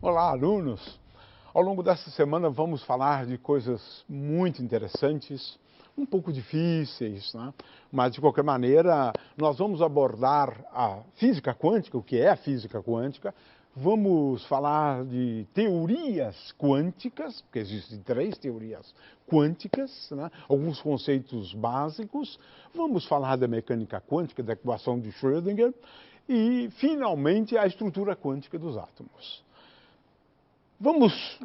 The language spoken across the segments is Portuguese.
Olá, alunos! Ao longo dessa semana vamos falar de coisas muito interessantes, um pouco difíceis, né? Mas de qualquer maneira nós vamos abordar a física quântica, o que é a física quântica, vamos falar de teorias quânticas, porque existem 3 teorias quânticas, né? Alguns conceitos básicos, vamos falar da mecânica quântica, da equação de Schrödinger e, finalmente, a estrutura quântica dos átomos. Vamos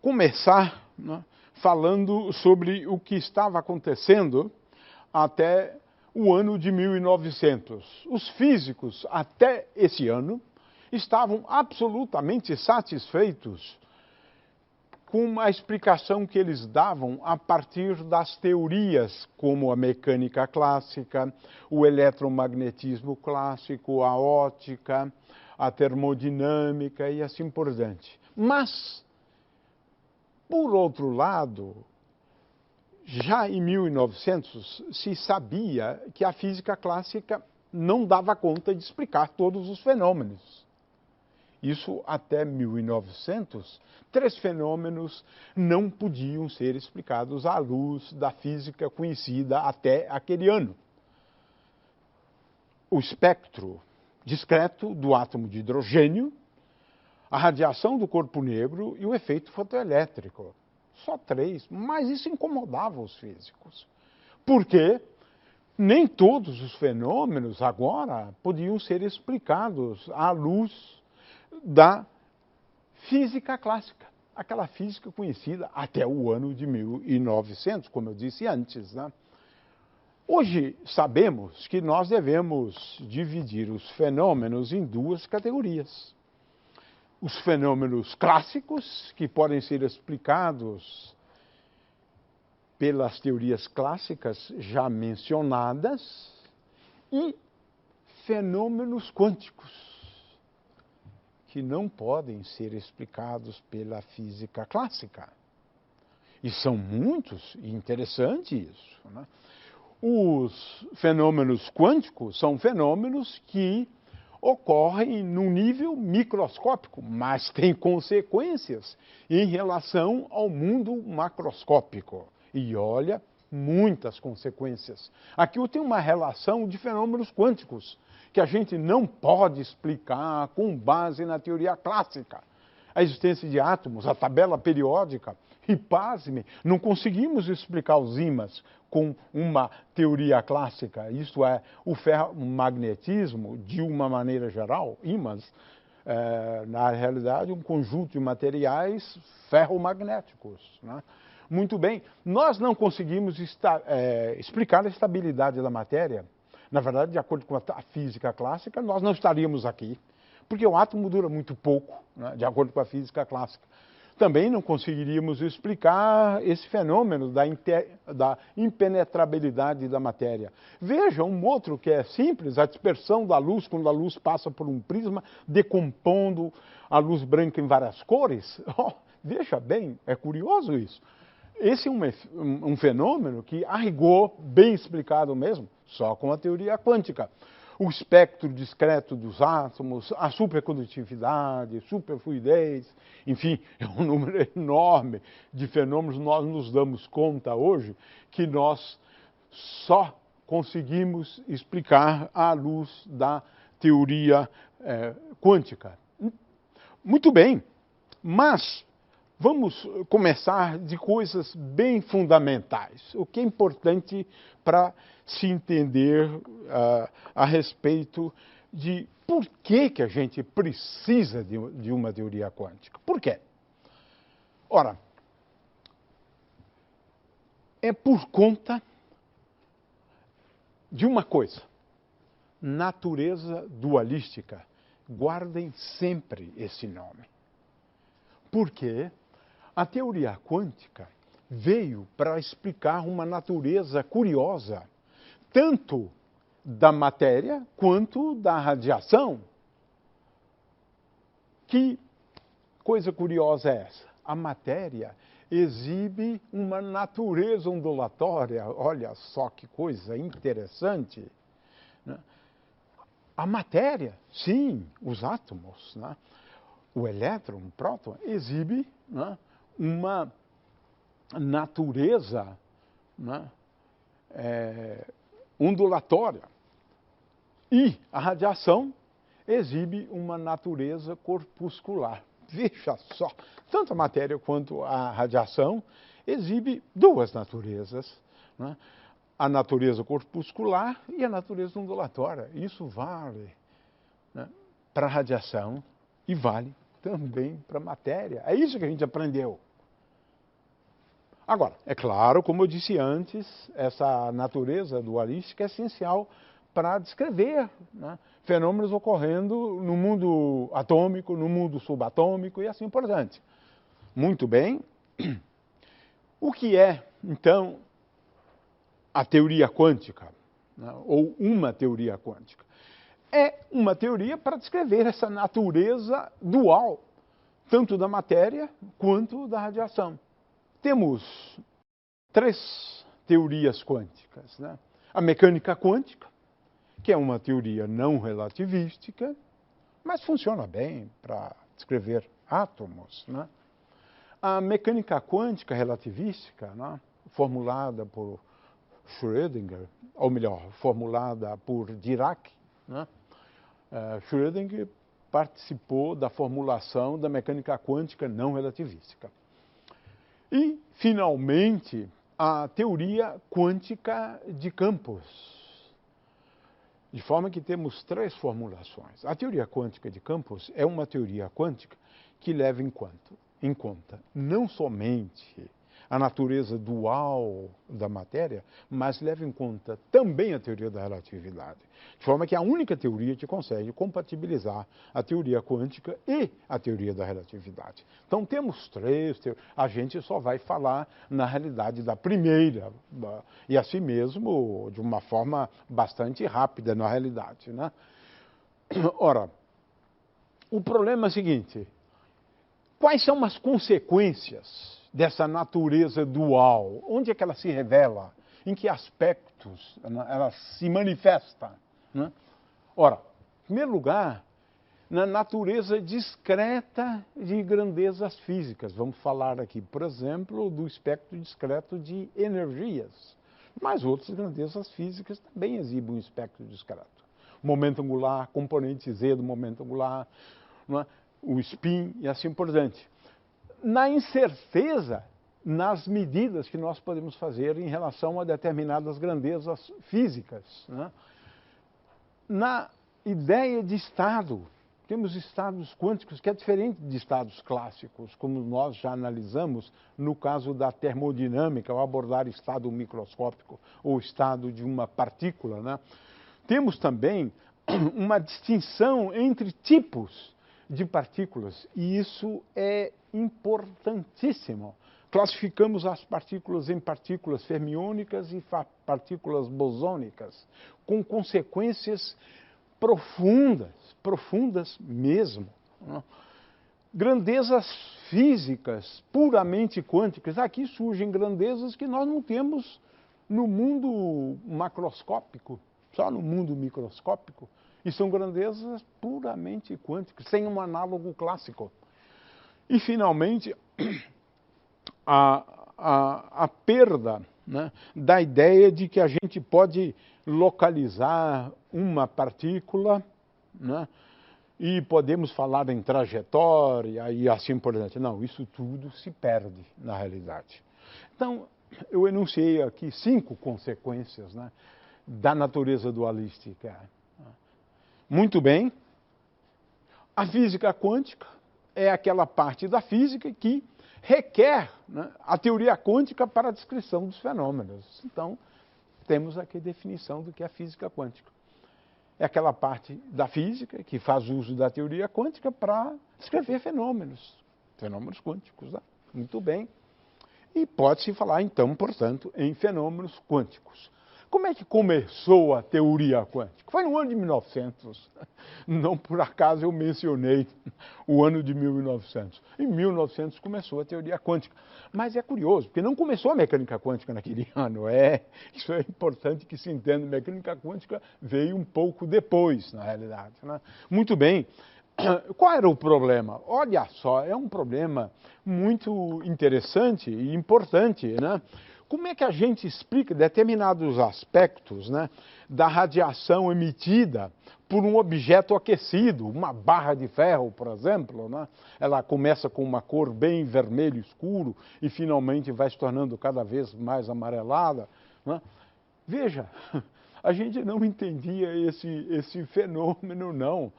começar, né, falando sobre o que estava acontecendo até o ano de 1900. Os físicos, até esse ano, estavam absolutamente satisfeitos com a explicação que eles davam a partir das teorias como a mecânica clássica, o eletromagnetismo clássico, a ótica, a termodinâmica e assim por diante. Mas, por outro lado, já em 1900 se sabia que a física clássica não dava conta de explicar todos os fenômenos. Isso até 1900, 3 fenômenos não podiam ser explicados à luz da física conhecida até aquele ano. O espectro discreto do átomo de hidrogênio, a radiação do corpo negro e o efeito fotoelétrico. Só 3, mas isso incomodava os físicos. Porque nem todos os fenômenos agora podiam ser explicados à luz da física clássica, aquela física conhecida até o ano de 1900, como eu disse antes, né? Hoje sabemos que nós devemos dividir os fenômenos em 2 categorias. Os fenômenos clássicos, que podem ser explicados pelas teorias clássicas já mencionadas, e fenômenos quânticos, que não podem ser explicados pela física clássica. E são muitos, e interessante isso, né? Os fenômenos quânticos são fenômenos que ocorrem num nível microscópico, mas têm consequências em relação ao mundo macroscópico. E olha, muitas consequências. Aqui eu tenho uma relação de fenômenos quânticos que a gente não pode explicar com base na teoria clássica. A existência de átomos, a tabela periódica, e pasme, não conseguimos explicar os ímãs com uma teoria clássica, isto é, o ferromagnetismo, de uma maneira geral, ímãs, na realidade, um conjunto de materiais ferromagnéticos, né? Muito bem, nós não conseguimos explicar a estabilidade da matéria. Na verdade, de acordo com a física clássica, nós não estaríamos aqui, porque o átomo dura muito pouco, né, de acordo com a física clássica. Também não conseguiríamos explicar esse fenômeno da impenetrabilidade da matéria. Veja um outro que é simples, a dispersão da luz, quando a luz passa por um prisma, decompondo a luz branca em várias cores. Oh, veja bem, é curioso isso. Esse é um fenômeno que, a rigor, bem explicado mesmo, só com a teoria quântica. O espectro discreto dos átomos, a supercondutividade, superfluidez, enfim, é um número enorme de fenômenos. Nós nos damos conta hoje que nós só conseguimos explicar à luz da teoria quântica. Muito bem, mas vamos começar de coisas bem fundamentais, o que é importante para se entender a respeito de por que a gente precisa de uma teoria quântica. Por quê? Ora, é por conta de uma coisa, natureza dualística. Guardem sempre esse nome. Porque a teoria quântica veio para explicar uma natureza curiosa, tanto da matéria quanto da radiação. Que coisa curiosa é essa? A matéria exibe uma natureza ondulatória. Olha só que coisa interessante, né? A matéria, sim, os átomos, né? o elétron, o próton, exibe, né, uma natureza, né, ondulatória. E a radiação exibe uma natureza corpuscular. Veja só, tanto a matéria quanto a radiação exibe duas naturezas, né? A natureza corpuscular e a natureza ondulatória. Isso vale, né, para a radiação e vale também para a matéria. É isso que a gente aprendeu. Agora, é claro, como eu disse antes, essa natureza dualística é essencial para descrever, né, fenômenos ocorrendo no mundo atômico, no mundo subatômico e assim por diante. Muito bem. O que é, então, a teoria quântica, né, ou uma teoria quântica? É uma teoria para descrever essa natureza dual, tanto da matéria quanto da radiação. Temos três teorias quânticas, né? A mecânica quântica, que é uma teoria não relativística, mas funciona bem para descrever átomos, né? A mecânica quântica relativística, né, formulada por Schrödinger, ou melhor, formulada por Dirac, né? Schrödinger participou da formulação da mecânica quântica não relativística. E, finalmente, a teoria quântica de campos. De forma que temos três formulações. A teoria quântica de campos é uma teoria quântica que leva em conta não somente a natureza dual da matéria, mas leva em conta também a teoria da relatividade. De forma que é a única teoria que consegue compatibilizar a teoria quântica e a teoria da relatividade. Então temos três teorias. A gente só vai falar na realidade da primeira, e assim mesmo de uma forma bastante rápida na realidade, né? Ora, o problema é o seguinte: quais são as consequências dessa natureza dual? Onde é que ela se revela? Em que aspectos ela se manifesta, né? Ora, em primeiro lugar, na natureza discreta de grandezas físicas. Vamos falar aqui, por exemplo, do espectro discreto de energias. Mas outras grandezas físicas também exibem um espectro discreto. Momento angular, componente Z do momento angular, não é? O spin e assim por diante. Na incerteza, nas medidas que nós podemos fazer em relação a determinadas grandezas físicas, né? Na ideia de estado, temos estados quânticos que é diferente de estados clássicos, como nós já analisamos no caso da termodinâmica, ao abordar estado microscópico ou estado de uma partícula, né? Temos também uma distinção entre tipos de partículas, e isso é importantíssimo. Classificamos as partículas em partículas fermiônicas e partículas bosônicas, com consequências profundas mesmo, né? Grandezas físicas puramente quânticas. Aqui surgem grandezas que nós não temos no mundo macroscópico, só no mundo microscópico. E são grandezas puramente quânticas, sem um análogo clássico. E, finalmente, a perda, né, da ideia de que a gente pode localizar uma partícula, né, e podemos falar em trajetória e assim por diante. Não, isso tudo se perde na realidade. Então, eu enunciei aqui 5 consequências, né, da natureza dualística. Muito bem. A física quântica é aquela parte da física que requer, né, a teoria quântica para a descrição dos fenômenos. Então, temos aqui a definição do que é a física quântica. É aquela parte da física que faz uso da teoria quântica para descrever fenômenos quânticos, né? Muito bem. E pode-se falar, então, portanto, em fenômenos quânticos. Como é que começou a teoria quântica? Foi no ano de 1900. Não por acaso eu mencionei o ano de 1900. Em 1900 começou a teoria quântica. Mas é curioso, porque não começou a mecânica quântica naquele ano. Isso é importante que se entenda. A mecânica quântica veio um pouco depois, na realidade, né? Muito bem. qual era o problema? Olha só, é um problema muito interessante e importante, né? Como é que a gente explica determinados aspectos, né, da radiação emitida por um objeto aquecido, uma barra de ferro, por exemplo, né? Ela começa com uma cor bem vermelho escuro e finalmente vai se tornando cada vez mais amarelada, né? Veja, a gente não entendia esse fenômeno, não.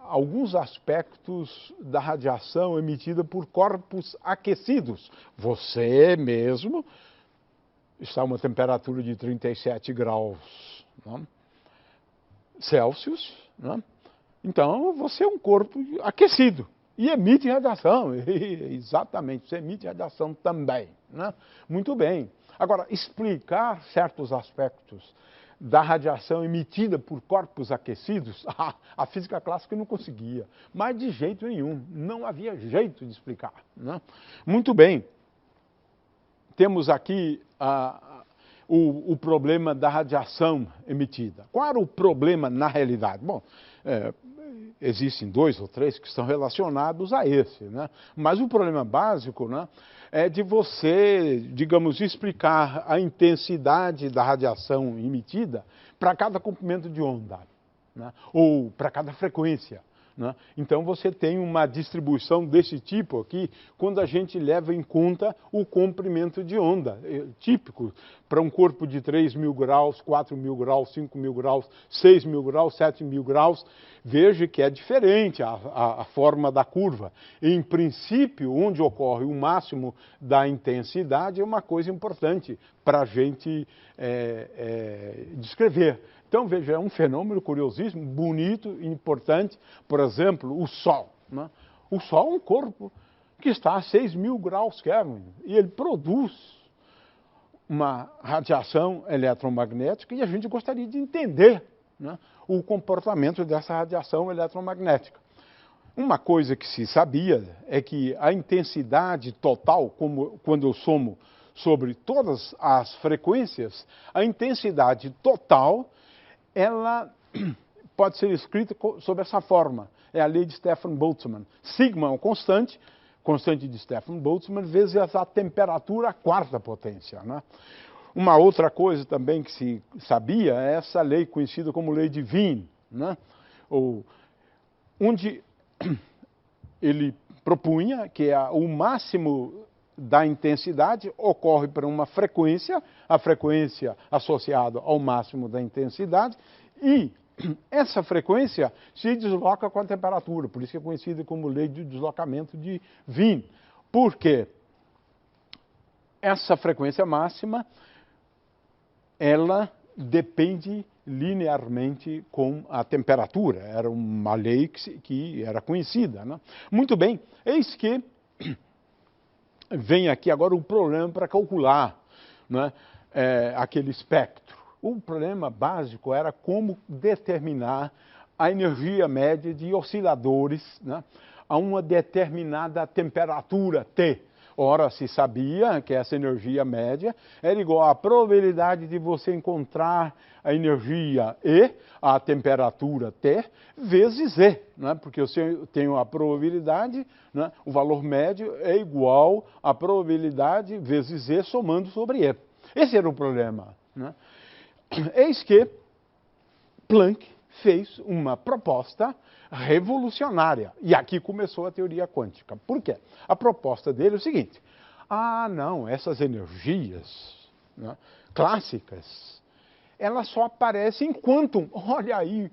Alguns aspectos da radiação emitida por corpos aquecidos. Você mesmo está a uma temperatura de 37 graus, né, Celsius, né? Então você é um corpo aquecido e emite radiação. Exatamente, você emite radiação também, né? Muito bem. Agora, explicar certos aspectos da radiação emitida por corpos aquecidos, a física clássica não conseguia, mas de jeito nenhum, não havia jeito de explicar, né? Muito bem, temos aqui o problema da radiação emitida. Qual era o problema na realidade? Bom, existem 2 ou 3 que estão relacionados a esse, né? Mas o problema básico, né, é de você, digamos, explicar a intensidade da radiação emitida para cada comprimento de onda, né, ou para cada frequência, né? Então você tem uma distribuição desse tipo aqui quando a gente leva em conta o comprimento de onda, típico para um corpo de 3.000 graus, 4.000 graus, 5.000 graus, 6.000 graus, 7.000 graus. Veja que é diferente a forma da curva. Em princípio, onde ocorre o máximo da intensidade é uma coisa importante para a gente descrever. Então, veja, é um fenômeno curiosíssimo, bonito e importante. Por exemplo, o Sol, né? O Sol é um corpo que está a 6.000 graus Kelvin e ele produz uma radiação eletromagnética e a gente gostaria de entender, né, o comportamento dessa radiação eletromagnética. Uma coisa que se sabia é que a intensidade total, quando eu somo sobre todas as frequências, a intensidade total ela pode ser escrita sob essa forma. É a lei de Stefan Boltzmann. Sigma é uma constante de Stefan Boltzmann, vezes a temperatura à 4ª potência, né? Uma outra coisa também que se sabia é essa lei conhecida como lei de Wien, né? Onde ele propunha que o máximo da intensidade ocorre para uma frequência, a frequência associada ao máximo da intensidade, e essa frequência se desloca com a temperatura, por isso que é conhecida como lei de deslocamento de Wien. Por quê? Essa frequência máxima, ela depende linearmente com a temperatura. Era uma lei que era conhecida, né? Muito bem, eis que vem aqui agora o problema para calcular, né, aquele espectro. O problema básico era como determinar a energia média de osciladores, né, a uma determinada temperatura T. Ora, se sabia que essa energia média era igual à probabilidade de você encontrar a energia E, a temperatura T, vezes E, né? Porque eu tenho a probabilidade, né? O valor médio é igual à probabilidade vezes E somando sobre E. Esse era o problema, né? Eis que Planck fez uma proposta revolucionária. E aqui começou a teoria quântica. Por quê? A proposta dele é o seguinte: não, essas energias, né, clássicas, elas só aparecem em quantum. Olha aí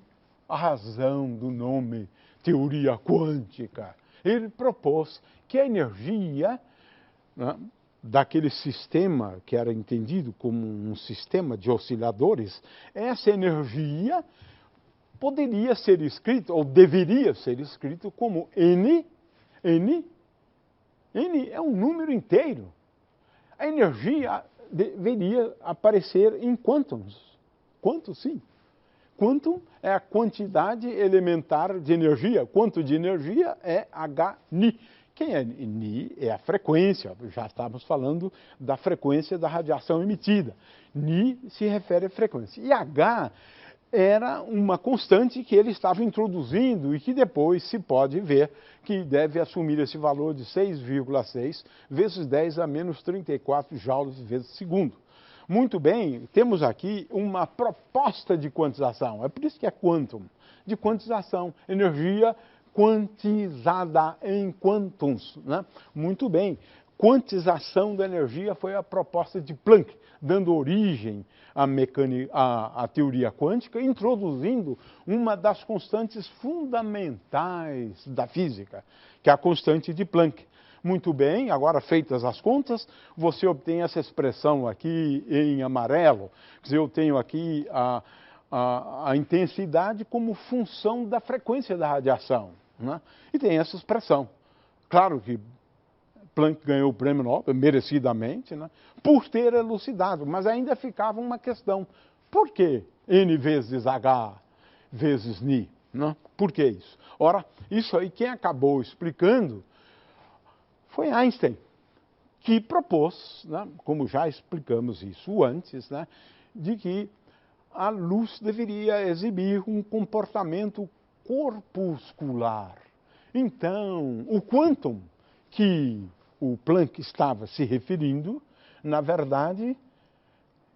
a razão do nome teoria quântica. Ele propôs que a energia, né, daquele sistema que era entendido como um sistema de osciladores, essa energia poderia ser escrito, ou deveria ser escrito como N é um número inteiro. A energia deveria aparecer em quântons. Quanto, sim. Quantum é a quantidade elementar de energia. Quanto de energia é Hν. Quem é Ni? É a frequência. Já estávamos falando da frequência da radiação emitida. Ni se refere à frequência. E H era uma constante que ele estava introduzindo e que depois se pode ver que deve assumir esse valor de 6,6 vezes 10 a menos 34 joules vezes segundo. Muito bem, temos aqui uma proposta de quantização, é por isso que é quantum, de quantização, energia quantizada em quantums, né? Muito bem, quantização da energia foi a proposta de Planck, dando origem à teoria quântica, introduzindo uma das constantes fundamentais da física, que é a constante de Planck. Muito bem, agora feitas as contas, você obtém essa expressão aqui em amarelo. Quer dizer, eu tenho aqui a intensidade como função da frequência da radiação, né? E tem essa expressão. Claro que Planck ganhou o prêmio Nobel, merecidamente, né, por ter elucidado, mas ainda ficava uma questão. Por que N vezes H vezes Ni? Né? Por que isso? Ora, isso aí quem acabou explicando foi Einstein, que propôs, né, como já explicamos isso antes, né, de que a luz deveria exibir um comportamento corpuscular. Então, o quantum que o Planck estava se referindo, na verdade,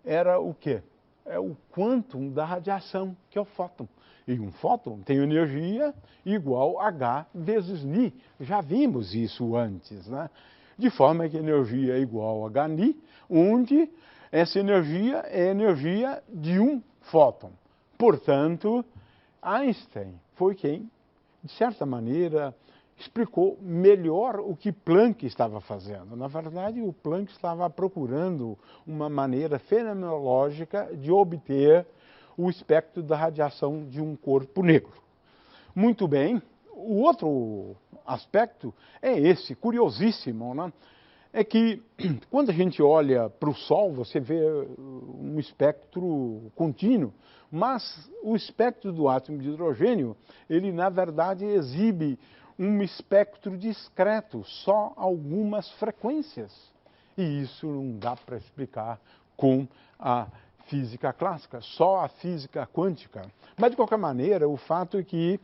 era o quê? É o quantum da radiação, que é o fóton. E um fóton tem energia igual a H vezes Ni. Já vimos isso antes, né? De forma que energia é igual a Hν, onde essa energia é a energia de um fóton. Portanto, Einstein foi quem, de certa maneira, explicou melhor o que Planck estava fazendo. Na verdade, o Planck estava procurando uma maneira fenomenológica de obter o espectro da radiação de um corpo negro. Muito bem, o outro aspecto é esse, curiosíssimo, né? É que quando a gente olha para o Sol, você vê um espectro contínuo, mas o espectro do átomo de hidrogênio, ele na verdade exibe um espectro discreto, só algumas frequências. E isso não dá para explicar com a física clássica, só a física quântica. Mas, de qualquer maneira, o fato é que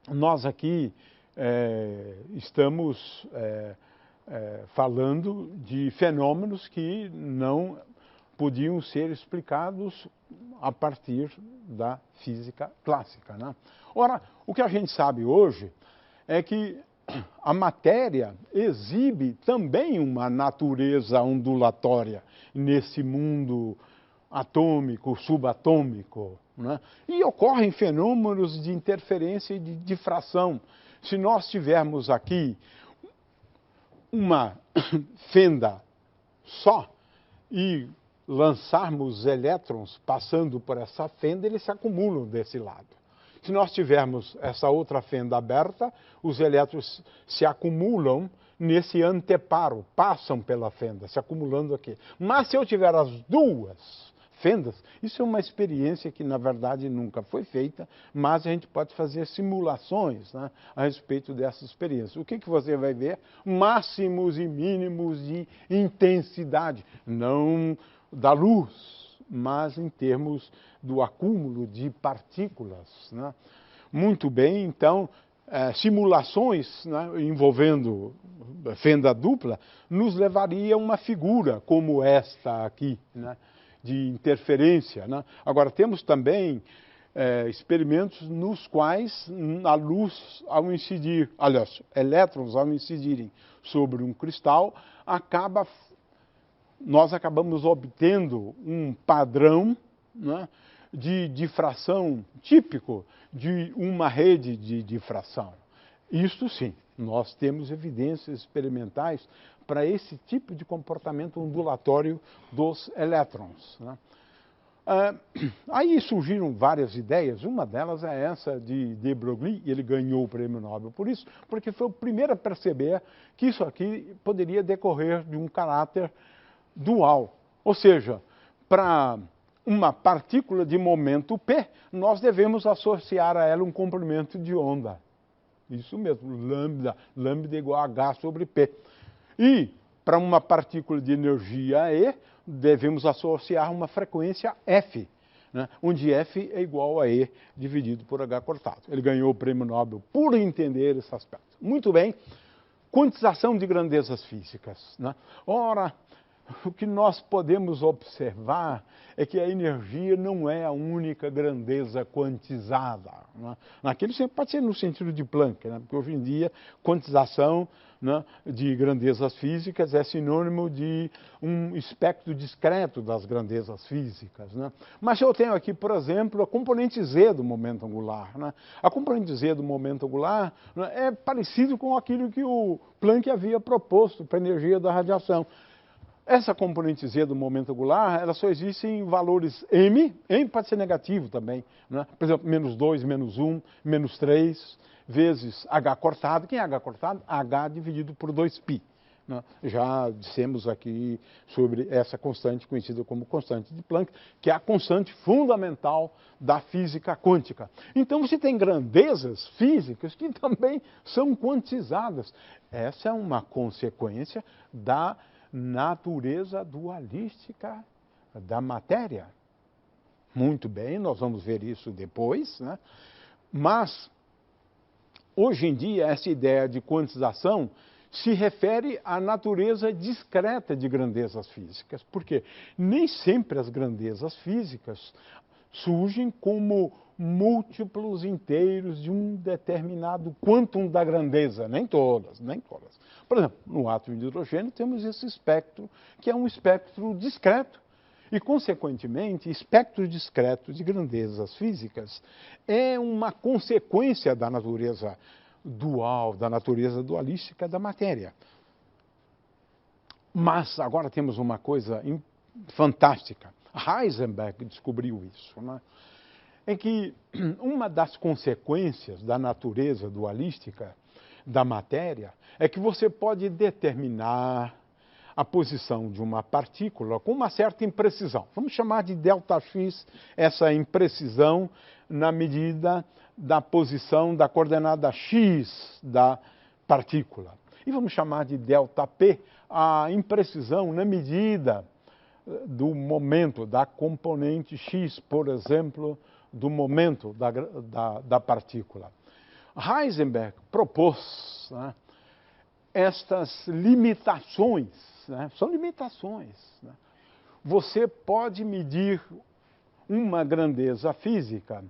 nós aqui estamos falando de fenômenos que não podiam ser explicados a partir da física clássica, né? Ora, o que a gente sabe hoje é que a matéria exibe também uma natureza ondulatória nesse mundo atômico, subatômico, né? E ocorrem fenômenos de interferência e de difração. Se nós tivermos aqui uma fenda só e lançarmos elétrons passando por essa fenda, eles se acumulam desse lado. Se nós tivermos essa outra fenda aberta, os elétrons se acumulam nesse anteparo, passam pela fenda, se acumulando aqui. Mas se eu tiver as duas fendas, isso é uma experiência que, na verdade, nunca foi feita, mas a gente pode fazer simulações, né, a respeito dessa experiência. O que você vai ver? Máximos e mínimos de intensidade, não da luz, mas em termos do acúmulo de partículas, né? Muito bem, então, simulações, né, envolvendo fenda dupla nos levaria a uma figura como esta aqui, né, de interferência, né? Agora, temos também experimentos nos quais a luz, ao incidir, aliás, elétrons, ao incidirem sobre um cristal, nós acabamos obtendo um padrão, né, de difração típico de uma rede de difração. Isto sim, nós temos evidências experimentais para esse tipo de comportamento ondulatório dos elétrons, né? Aí surgiram várias ideias, uma delas é essa de de Broglie, e ele ganhou o prêmio Nobel por isso, porque foi o primeiro a perceber que isso aqui poderia decorrer de um caráter dual. Ou seja, para uma partícula de momento P, nós devemos associar a ela um comprimento de onda. Isso mesmo, lambda igual a H sobre P. E para uma partícula de energia E, devemos associar uma frequência F. né, onde F é igual a E dividido por H cortado. Ele ganhou o prêmio Nobel por entender esse aspecto. Muito bem, quantização de grandezas físicas, né? Ora, o que nós podemos observar é que a energia não é a única grandeza quantizada, né? Naquele sempre pode ser no sentido de Planck, né? Porque hoje em dia quantização, né, de grandezas físicas é sinônimo de um espectro discreto das grandezas físicas, né? Mas eu tenho aqui, por exemplo, a componente Z do momento angular, né? A componente Z do momento angular, né, é parecido com aquilo que o Planck havia proposto para a energia da radiação. Essa componente Z do momento angular, ela só existe em valores m pode ser negativo também, né? Por exemplo, menos 2, menos 1, menos 3, vezes H cortado. Quem é H cortado? H dividido por 2π. Né? Já dissemos aqui sobre essa constante conhecida como constante de Planck, que é a constante fundamental da física quântica. Então você tem grandezas físicas que também são quantizadas. Essa é uma consequência da natureza dualística da matéria. Muito bem, nós vamos ver isso depois, né? Mas, hoje em dia, essa ideia de quantização se refere à natureza discreta de grandezas físicas, porque nem sempre as grandezas físicas surgem como múltiplos inteiros de um determinado quantum da grandeza, nem todas, nem todas. Por exemplo, no átomo de hidrogênio temos esse espectro, que é um espectro discreto, e, consequentemente, espectro discreto de grandezas físicas é uma consequência da natureza dual, da natureza dualística da matéria. Mas agora temos uma coisa fantástica. Heisenberg descobriu isso, né? É que uma das consequências da natureza dualística da matéria é que você pode determinar a posição de uma partícula com uma certa imprecisão. Vamos chamar de ΔX essa imprecisão na medida da posição da coordenada x da partícula. E vamos chamar de ΔP a imprecisão na medida do momento da componente x, por exemplo, do momento da partícula. Heisenberg propôs, né, estas limitações, né, são limitações, né? Você pode medir uma grandeza física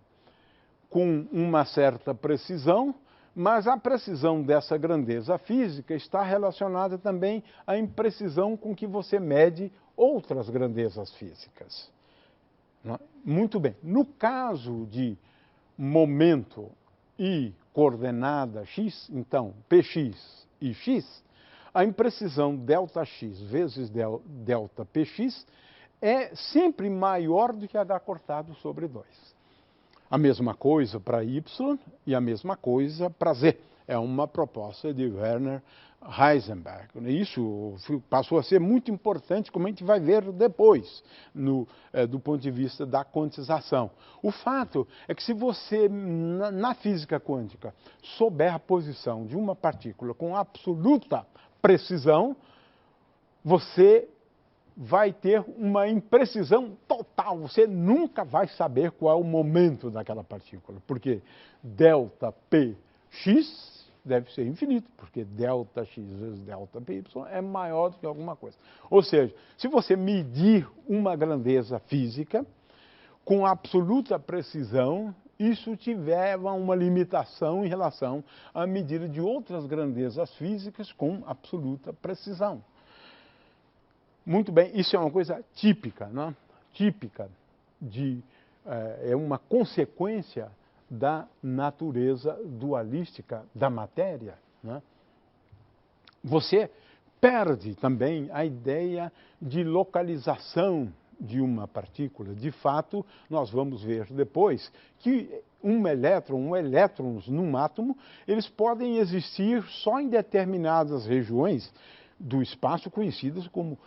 com uma certa precisão, mas a precisão dessa grandeza física está relacionada também à imprecisão com que você mede outras grandezas físicas. Muito bem. No caso de momento e coordenada x, então px e x, a imprecisão ΔX vezes ΔPx é sempre maior do que H cortado sobre 2. A mesma coisa para y e a mesma coisa para z. É uma proposta de Werner Heisenberg. Isso passou a ser muito importante, como a gente vai ver depois, do ponto de vista da quantização. O fato é que se você, na física quântica, souber a posição de uma partícula com absoluta precisão, você vai ter uma imprecisão total. Você nunca vai saber qual é o momento daquela partícula, porque ΔPx deve ser infinito, porque ΔX vezes ΔPy é maior do que alguma coisa. Ou seja, se você medir uma grandeza física com absoluta precisão, isso te leva a uma limitação em relação à medida de outras grandezas físicas com absoluta precisão. Muito bem, isso é uma coisa típica, né? Típica é uma consequência da natureza dualística da matéria, né? Você perde também a ideia de localização de uma partícula. De fato, nós vamos ver depois que elétrons num átomo, eles podem existir só em determinadas regiões do espaço conhecidas como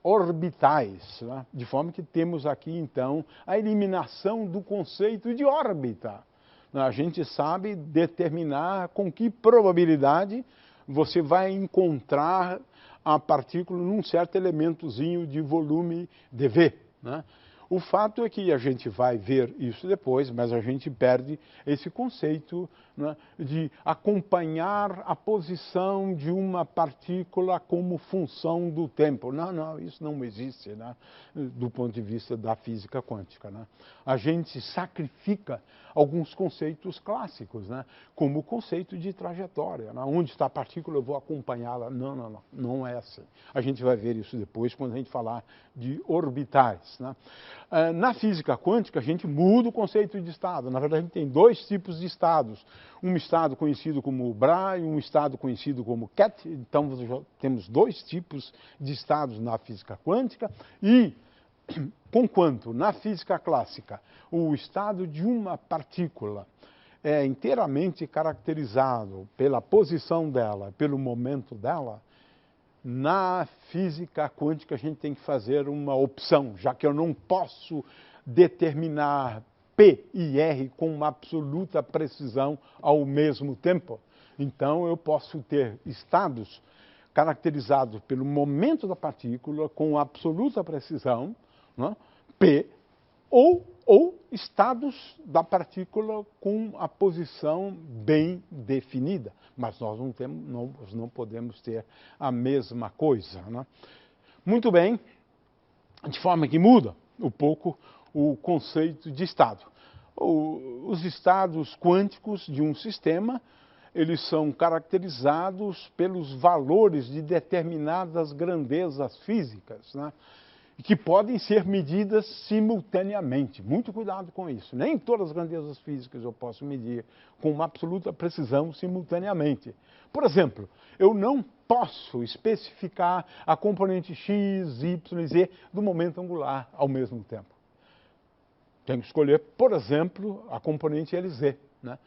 orbitais, né? De forma que temos aqui, então, a eliminação do conceito de órbita. A gente sabe determinar com que probabilidade você vai encontrar a partícula num certo elementozinho de volume dV, né? O fato é que a gente vai ver isso depois, mas a gente perde esse conceito, né, de acompanhar a posição de uma partícula como função do tempo. Não, isso não existe, né, do ponto de vista da física quântica, né. A gente sacrifica alguns conceitos clássicos, né, como o conceito de trajetória, né. Onde está a partícula, eu vou acompanhá-la. Não é assim. A gente vai ver isso depois quando a gente falar de orbitais, né. Na física quântica, a gente muda o conceito de estado. Na verdade, a gente tem dois tipos de estados. Um estado conhecido como Bra e um estado conhecido como Ket. Então, temos dois tipos de estados na física quântica. E, conquanto na física clássica, o estado de uma partícula é inteiramente caracterizado pela posição dela, pelo momento dela, na física quântica a gente tem que fazer uma opção, já que eu não posso determinar P e R com uma absoluta precisão ao mesmo tempo. Então eu posso ter estados caracterizados pelo momento da partícula com absoluta precisão, né, P, ou estados da partícula com a posição bem definida. Mas nós não podemos ter a mesma coisa, né? Muito bem, de forma que muda um pouco o conceito de estado. Os estados quânticos de um sistema, eles são caracterizados pelos valores de determinadas grandezas físicas, né, que podem ser medidas simultaneamente. Muito cuidado com isso. Nem todas as grandezas físicas eu posso medir com uma absoluta precisão simultaneamente. Por exemplo, eu não posso especificar a componente x, y e z do momento angular ao mesmo tempo. Tenho que escolher, por exemplo, a componente LZ, né?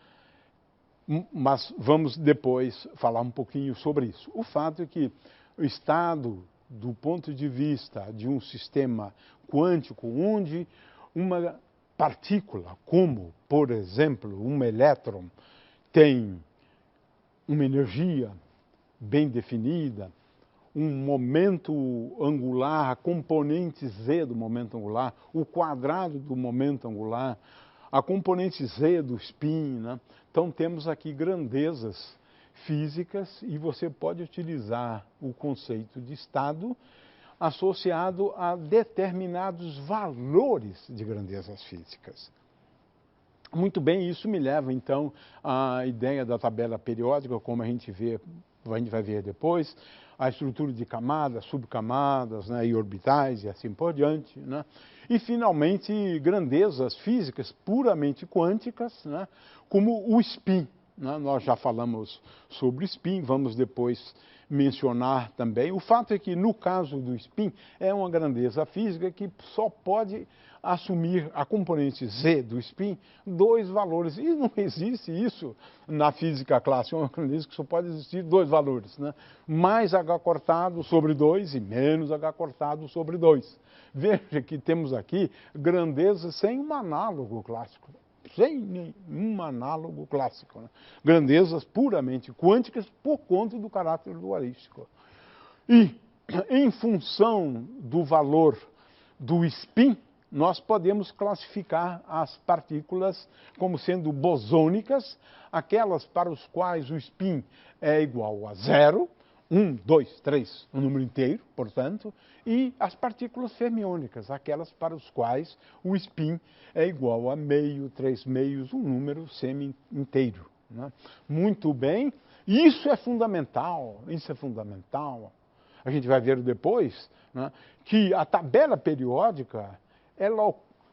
Mas vamos depois falar um pouquinho sobre isso. O fato é que o estado, do ponto de vista de um sistema quântico, onde uma partícula, como, por exemplo, um elétron, tem uma energia bem definida, um momento angular, a componente z do momento angular, o quadrado do momento angular, a componente z do spin, né? Então temos aqui grandezas físicas e você pode utilizar o conceito de estado associado a determinados valores de grandezas físicas. Muito bem, isso me leva então à ideia da tabela periódica, como a gente vai ver depois, a estrutura de camadas, subcamadas, né, e orbitais e assim por diante, né? E finalmente grandezas físicas puramente quânticas, né, como o spin, né? Nós já falamos sobre o spin, vamos depois mencionar também. O fato é que no caso do spin é uma grandeza física que só pode assumir a componente z do spin dois valores. E não existe isso na física clássica, é uma grandeza que só pode existir dois valores, né? Mais h cortado sobre 2 e menos h cortado sobre 2. Veja que temos aqui grandezas sem um análogo clássico. Sem nenhum análogo clássico, né? Grandezas puramente quânticas por conta do caráter dualístico. E, em função do valor do spin, nós podemos classificar as partículas como sendo bosônicas, aquelas para os quais o spin é igual a 0, 1, 2, 3, um número inteiro, portanto, e as partículas fermiônicas, aquelas para os quais o spin é igual a meio, 3 meios, um número semi-inteiro, né? Muito bem, isso é fundamental, A gente vai ver depois, né, que a tabela periódica,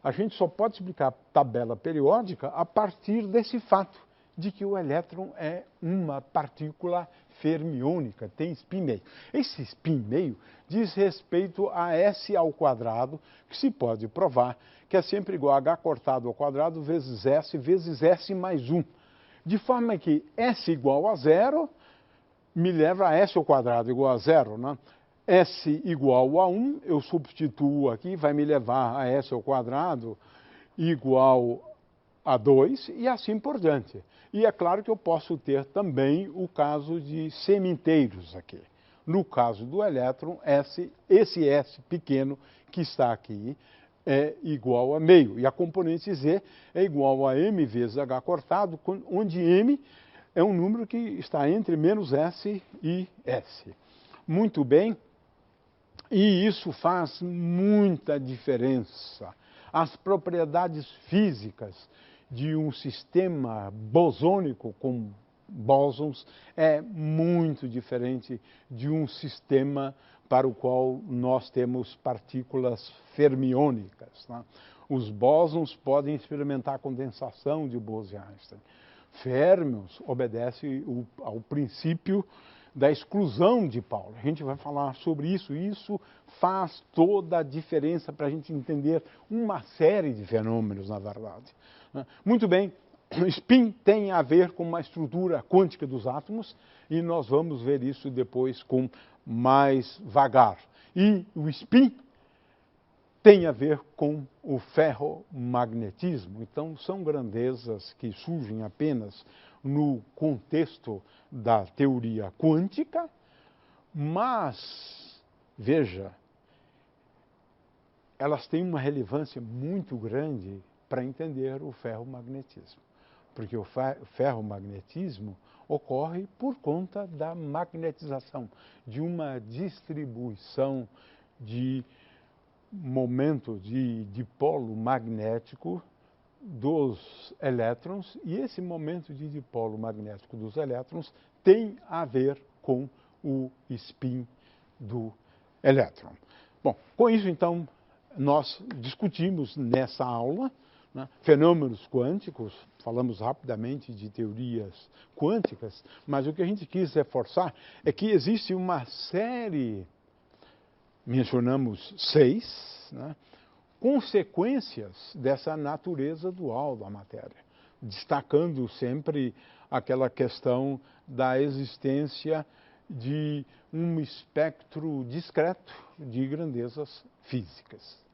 a gente só pode explicar a tabela periódica a partir desse fato de que o elétron é uma partícula fermiônica, tem spin meio. Esse spin meio diz respeito a S ao quadrado, que se pode provar que é sempre igual a h cortado ao quadrado vezes S mais 1. De forma que S igual a 0 me leva a S ao quadrado igual a 0, né? S igual a 1, eu substituo aqui, vai me levar a S ao quadrado igual a 2 e assim por diante. E é claro que eu posso ter também o caso de semi-inteiros aqui. No caso do elétron, esse S pequeno que está aqui é igual a meio. E a componente Z é igual a M vezes H cortado, onde M é um número que está entre menos S e S. Muito bem, e isso faz muita diferença. As propriedades físicas de um sistema bosônico com bósons é muito diferente de um sistema para o qual nós temos partículas fermiônicas. Né? Os bósons podem experimentar a condensação de Bose-Einstein. Férmions obedece ao princípio da exclusão de Pauli. A gente vai falar sobre isso. Isso faz toda a diferença para a gente entender uma série de fenômenos, na verdade. Muito bem, spin tem a ver com uma estrutura quântica dos átomos e nós vamos ver isso depois com mais vagar. E o spin tem a ver com o ferromagnetismo. Então, são grandezas que surgem apenas no contexto da teoria quântica, mas, veja, elas têm uma relevância muito grande para entender o ferromagnetismo. Porque o ferromagnetismo ocorre por conta da magnetização, de uma distribuição de momento de dipolo magnético dos elétrons, e esse momento de dipolo magnético dos elétrons tem a ver com o spin do elétron. Bom, com isso, então, nós discutimos nessa aula, né, fenômenos quânticos, falamos rapidamente de teorias quânticas, mas o que a gente quis reforçar é que existe uma série, mencionamos 6, né, consequências dessa natureza dual da matéria, destacando sempre aquela questão da existência de um espectro discreto de grandezas físicas.